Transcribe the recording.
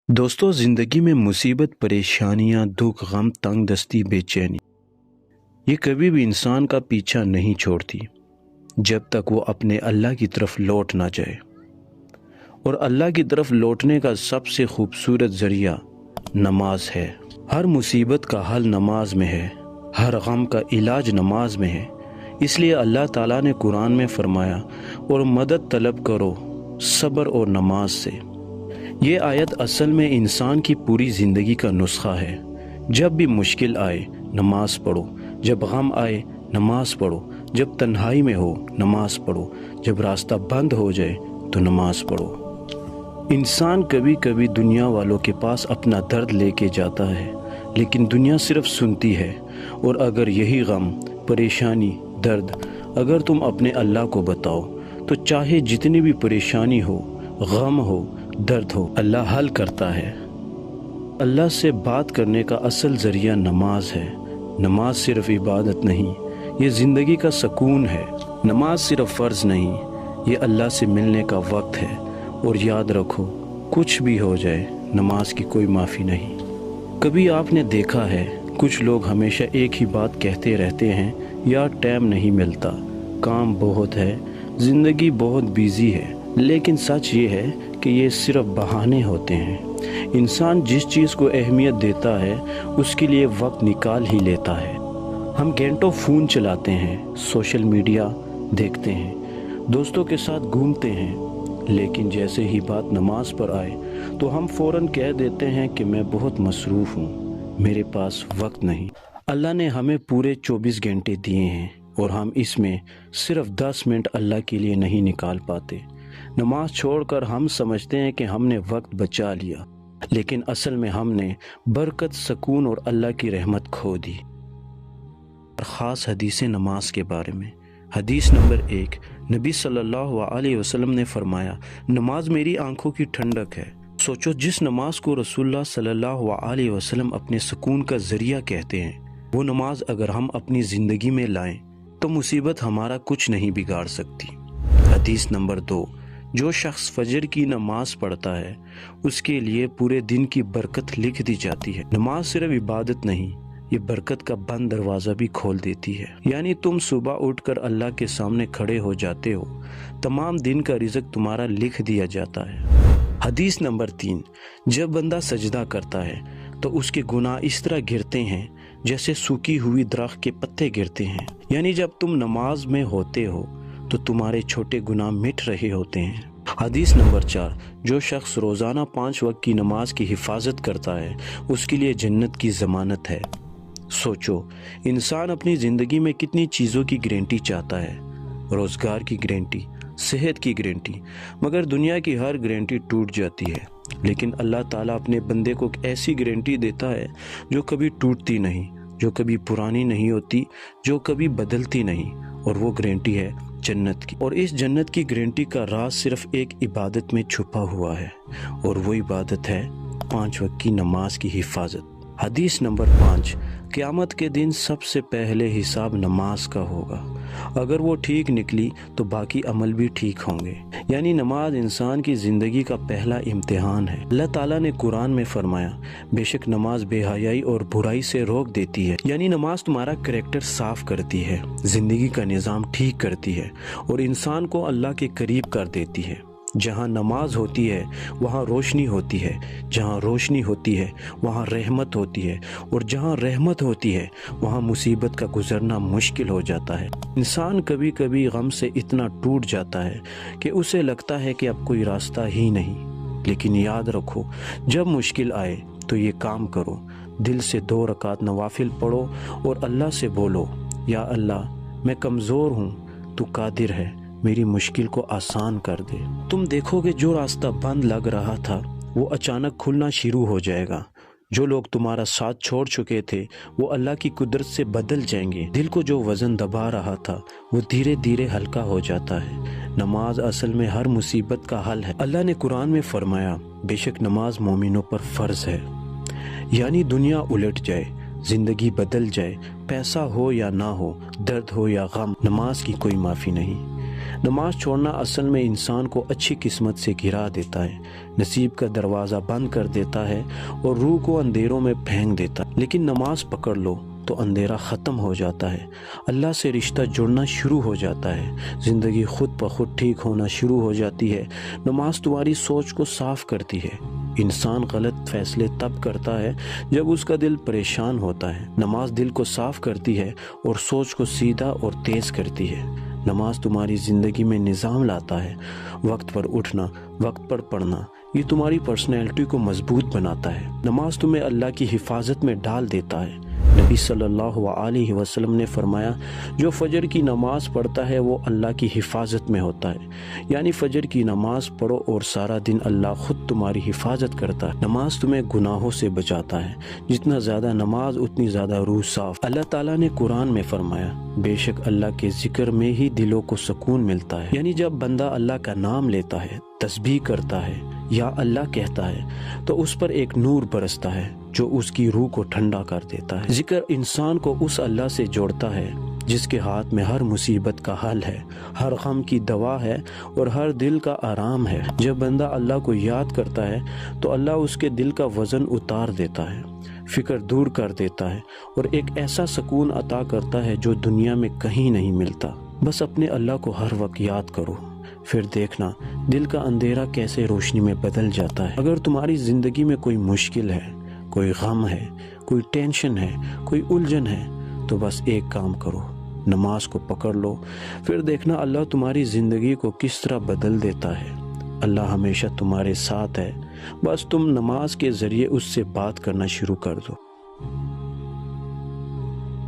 دوستو، زندگی میں مصیبت، پریشانیاں، دکھ، غم، تنگ دستی، بے چینی یہ کبھی بھی انسان کا پیچھا نہیں چھوڑتی جب تک وہ اپنے اللہ کی طرف لوٹ نہ جائے۔ اور اللہ کی طرف لوٹنے کا سب سے خوبصورت ذریعہ نماز ہے۔ ہر مصیبت کا حل نماز میں ہے، ہر غم کا علاج نماز میں ہے۔ اس لیے اللہ تعالیٰ نے قرآن میں فرمایا، اور مدد طلب کرو صبر اور نماز سے۔ یہ آیت اصل میں انسان کی پوری زندگی کا نسخہ ہے۔ جب بھی مشکل آئے نماز پڑھو، جب غم آئے نماز پڑھو، جب تنہائی میں ہو نماز پڑھو، جب راستہ بند ہو جائے تو نماز پڑھو۔ انسان کبھی کبھی دنیا والوں کے پاس اپنا درد لے کے جاتا ہے، لیکن دنیا صرف سنتی ہے۔ اور اگر یہی غم، پریشانی، درد اگر تم اپنے اللہ کو بتاؤ تو چاہے جتنی بھی پریشانی ہو، غم ہو، درد ہو، اللہ حل کرتا ہے۔ اللہ سے بات کرنے کا اصل ذریعہ نماز ہے۔ نماز صرف عبادت نہیں، یہ زندگی کا سکون ہے۔ نماز صرف فرض نہیں، یہ اللہ سے ملنے کا وقت ہے۔ اور یاد رکھو، کچھ بھی ہو جائے نماز کی کوئی معافی نہیں۔ کبھی آپ نے دیکھا ہے کچھ لوگ ہمیشہ ایک ہی بات کہتے رہتے ہیں، یا ٹائم نہیں ملتا، کام بہت ہے، زندگی بہت بیزی ہے۔ لیکن سچ یہ ہے کہ یہ صرف بہانے ہوتے ہیں۔ انسان جس چیز کو اہمیت دیتا ہے اس کے لیے وقت نکال ہی لیتا ہے۔ ہم گھنٹوں فون چلاتے ہیں، سوشل میڈیا دیکھتے ہیں، دوستوں کے ساتھ گھومتے ہیں، لیکن جیسے ہی بات نماز پر آئے تو ہم فوراً کہہ دیتے ہیں کہ میں بہت مصروف ہوں، میرے پاس وقت نہیں۔ اللہ نے ہمیں پورے 24 گھنٹے دیے ہیں، اور ہم اس میں صرف 10 منٹ اللہ کے لیے نہیں نکال پاتے۔ نماز چھوڑ کر ہم سمجھتے ہیں کہ ہم نے وقت بچا لیا، لیکن اصل میں ہم نے برکت، سکون اور اللہ کی رحمت کھو دی۔ خاص حدیث نماز کے بارے میں۔ حدیث نمبر 1، نبی صلی اللہ علیہ وسلم نے فرمایا، نماز میری آنکھوں کی ٹھنڈک ہے۔ سوچو، جس نماز کو رسول اللہ صلی اللہ علیہ وسلم اپنے سکون کا ذریعہ کہتے ہیں، وہ نماز اگر ہم اپنی زندگی میں لائیں تو مصیبت ہمارا کچھ نہیں بگاڑ سکتی۔ حدیث نمبر 2، جو شخص فجر کی نماز پڑھتا ہے اس کے لیے پورے دن کی برکت لکھ دی جاتی ہے۔ نماز صرف عبادت نہیں، یہ برکت کا بند دروازہ بھی کھول دیتی ہے۔ یعنی تم صبح اٹھ کر اللہ کے سامنے کھڑے ہو جاتے ہو، تمام دن کا رزق تمہارا لکھ دیا جاتا ہے۔ حدیث نمبر 3، جب بندہ سجدہ کرتا ہے تو اس کے گناہ اس طرح گرتے ہیں جیسے سوکھی ہوئی درخت کے پتے گرتے ہیں۔ یعنی جب تم نماز میں ہوتے ہو تو تمہارے چھوٹے گناہ مٹ رہے ہوتے ہیں۔ حدیث نمبر 4، جو شخص روزانہ 5 وقت کی نماز کی حفاظت کرتا ہے اس کے لیے جنت کی ضمانت ہے۔ سوچو، انسان اپنی زندگی میں کتنی چیزوں کی گارنٹی چاہتا ہے، روزگار کی گارنٹی، صحت کی گارنٹی، مگر دنیا کی ہر گارنٹی ٹوٹ جاتی ہے۔ لیکن اللہ تعالیٰ اپنے بندے کو ایسی گارنٹی دیتا ہے جو کبھی ٹوٹتی نہیں، جو کبھی پرانی نہیں ہوتی، جو کبھی بدلتی نہیں، اور وہ گارنٹی ہے جنت کی۔ اور اس جنت کی گارنٹی کا راز صرف ایک عبادت میں چھپا ہوا ہے، اور وہ عبادت ہے 5 وقت کی نماز کی حفاظت۔ حدیث نمبر 5، قیامت کے دن سب سے پہلے حساب نماز کا ہوگا۔ اگر وہ ٹھیک نکلی تو باقی عمل بھی ٹھیک ہوں گے۔ یعنی نماز انسان کی زندگی کا پہلا امتحان ہے۔ اللہ تعالیٰ نے قرآن میں فرمایا، بے شک نماز بے حیائی اور برائی سے روک دیتی ہے۔ یعنی نماز تمہارا کریکٹر صاف کرتی ہے، زندگی کا نظام ٹھیک کرتی ہے، اور انسان کو اللہ کے قریب کر دیتی ہے۔ جہاں نماز ہوتی ہے وہاں روشنی ہوتی ہے، جہاں روشنی ہوتی ہے وہاں رحمت ہوتی ہے، اور جہاں رحمت ہوتی ہے وہاں مصیبت کا گزرنا مشکل ہو جاتا ہے۔ انسان کبھی کبھی غم سے اتنا ٹوٹ جاتا ہے کہ اسے لگتا ہے کہ اب کوئی راستہ ہی نہیں۔ لیکن یاد رکھو، جب مشکل آئے تو یہ کام کرو، دل سے 2 رکعت نوافل پڑھو اور اللہ سے بولو، یا اللہ، میں کمزور ہوں، تو قادر ہے، میری مشکل کو آسان کر دے۔ تم دیکھو گے جو راستہ بند لگ رہا تھا وہ اچانک کھلنا شروع ہو جائے گا۔ جو لوگ تمہارا ساتھ چھوڑ چکے تھے وہ اللہ کی قدرت سے بدل جائیں گے۔ دل کو جو وزن دبا رہا تھا وہ دھیرے دھیرے ہلکا ہو جاتا ہے۔ نماز اصل میں ہر مصیبت کا حل ہے۔ اللہ نے قرآن میں فرمایا، بے شک نماز مومنوں پر فرض ہے۔ یعنی دنیا الٹ جائے، زندگی بدل جائے، پیسہ ہو یا نہ ہو، درد ہو یا غم، نماز کی کوئی معافی نہیں۔ نماز چھوڑنا اصل میں انسان کو اچھی قسمت سے گرا دیتا ہے، نصیب کا دروازہ بند کر دیتا ہے اور روح کو اندھیروں میں پھینک دیتا ہے۔ لیکن نماز پکڑ لو تو اندھیرا ختم ہو جاتا ہے، اللہ سے رشتہ جڑنا شروع ہو جاتا ہے، زندگی خود بخود ٹھیک ہونا شروع ہو جاتی ہے۔ نماز تمہاری سوچ کو صاف کرتی ہے۔ انسان غلط فیصلے تب کرتا ہے جب اس کا دل پریشان ہوتا ہے۔ نماز دل کو صاف کرتی ہے اور سوچ کو سیدھا اور تیز کرتی ہے۔ نماز تمہاری زندگی میں نظام لاتا ہے، وقت پر اٹھنا، وقت پر پڑھنا، یہ تمہاری پرسنالٹی کو مضبوط بناتا ہے۔ نماز تمہیں اللہ کی حفاظت میں ڈال دیتا ہے۔ نبی صلی اللہ علیہ وسلم نے فرمایا، جو فجر کی نماز پڑھتا ہے وہ اللہ کی حفاظت میں ہوتا ہے، یعنی فجر کی نماز پڑھو اور سارا دن اللہ خود تمہاری حفاظت کرتا ہے۔ نماز تمہیں گناہوں سے بچاتا ہے، جتنا زیادہ نماز اتنی زیادہ روح صاف۔ اللہ تعالیٰ نے قرآن میں فرمایا، بے شک اللہ کے ذکر میں ہی دلوں کو سکون ملتا ہے، یعنی جب بندہ اللہ کا نام لیتا ہے، تسبیح کرتا ہے یا اللہ کہتا ہے تو اس پر ایک نور برستا ہے جو اس کی روح کو ٹھنڈا کر دیتا ہے۔ ذکر انسان کو اس اللہ سے جوڑتا ہے جس کے ہاتھ میں ہر مصیبت کا حل ہے، ہر غم کی دوا ہے اور ہر دل کا آرام ہے۔ جب بندہ اللہ کو یاد کرتا ہے تو اللہ اس کے دل کا وزن اتار دیتا ہے، فکر دور کر دیتا ہے اور ایک ایسا سکون عطا کرتا ہے جو دنیا میں کہیں نہیں ملتا۔ بس اپنے اللہ کو ہر وقت یاد کرو، پھر دیکھنا دل کا اندھیرا کیسے روشنی میں بدل جاتا ہے۔ اگر تمہاری زندگی میں کوئی مشکل ہے، کوئی غم ہے، کوئی ٹینشن ہے، کوئی الجھن ہے، تو بس ایک کام کرو، نماز کو پکڑ لو، پھر دیکھنا اللہ تمہاری زندگی کو کس طرح بدل دیتا ہے۔ اللہ ہمیشہ تمہارے ساتھ ہے، بس تم نماز کے ذریعے اس سے بات کرنا شروع کر دو۔